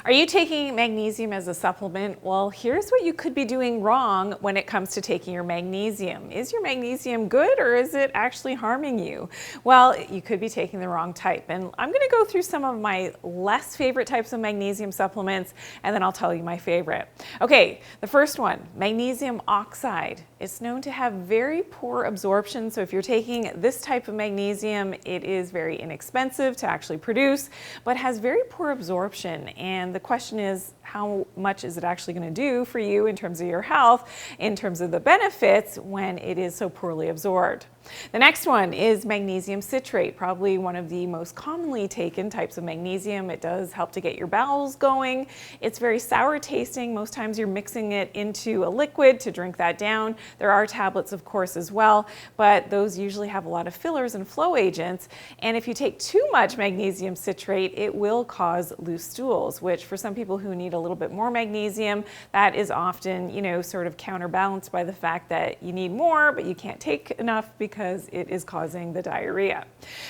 Are you taking magnesium as a supplement? Well, here's what you could be doing wrong when it comes to taking your magnesium. Is your magnesium good or is it actually harming you? Well, you could be taking the wrong type. And I'm going to go through some of my less favorite types of magnesium supplements, and then I'll tell you my favorite. Okay, the first one, magnesium oxide. It's known to have very poor absorption. So if you're taking this type of magnesium, it is very inexpensive to actually produce, but has very poor absorption. And the question is, how much is it actually going to do for you in terms of your health, in terms of the benefits when it is so poorly absorbed? The next one is magnesium citrate, probably one of the most commonly taken types of magnesium. It does help to get your bowels going. It's very sour tasting. Most times you're mixing it into a liquid to drink that down. There are tablets, of course, as well, but those usually have a lot of fillers and flow agents. And if you take too much magnesium citrate, it will cause loose stools, which for some people who need a little bit more magnesium, that is often, sort of counterbalanced by the fact that you need more, but you can't take enough because it is causing the diarrhea.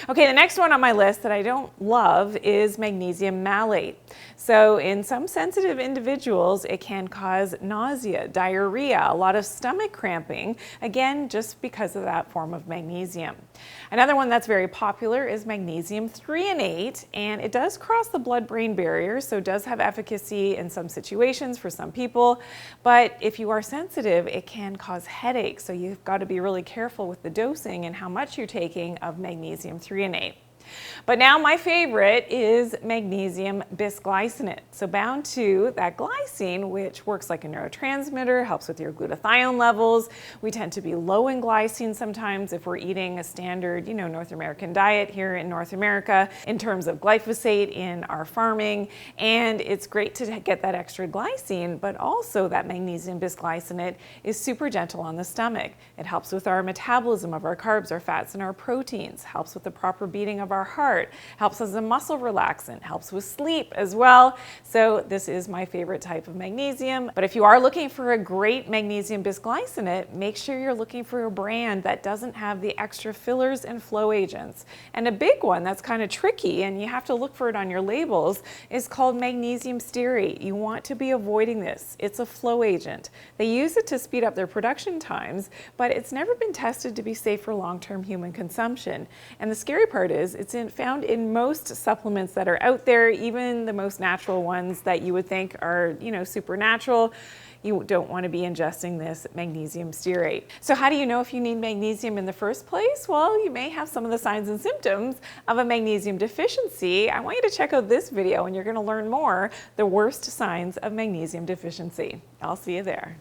Okay, the next one on my list that I don't love is magnesium malate. So in some sensitive individuals, it can cause nausea, diarrhea, a lot of stomach cramping, again, just because of that form of magnesium. Another one that's very popular is magnesium threonate, and it does cross the blood-brain barrier, so it does have efficacy in some situations for some people, but if you are sensitive, it can cause headaches, so you've got to be really careful with the dosing and how much you're taking of magnesium threonate. But now my favorite is magnesium bisglycinate. So bound to that glycine, which works like a neurotransmitter, helps with your glutathione levels. We tend to be low in glycine sometimes if we're eating a standard, North American diet here in North America in terms of glyphosate in our farming. And it's great to get that extra glycine, but also that magnesium bisglycinate is super gentle on the stomach. It helps with our metabolism of our carbs, our fats, and our proteins, helps with the proper beating of our heart, helps as a muscle relaxant, helps with sleep as well. So this is my favorite type of magnesium. But if you are looking for a great magnesium bisglycinate, make sure you're looking for a brand that doesn't have the extra fillers and flow agents. And a big one that's kind of tricky, and you have to look for it on your labels, is called Magnesium Stearate. You want to be avoiding this. It's a flow agent. They use it to speed up their production times, but it's never been tested to be safe for long-term human consumption. And the scary part is it's found in most supplements that are out there, even the most natural ones that you would think are, super natural. You don't want to be ingesting this magnesium stearate. So how do you know if you need magnesium in the first place? Well, you may have some of the signs and symptoms of a magnesium deficiency. I want you to check out this video and you're going to learn more, the worst signs of magnesium deficiency. I'll see you there.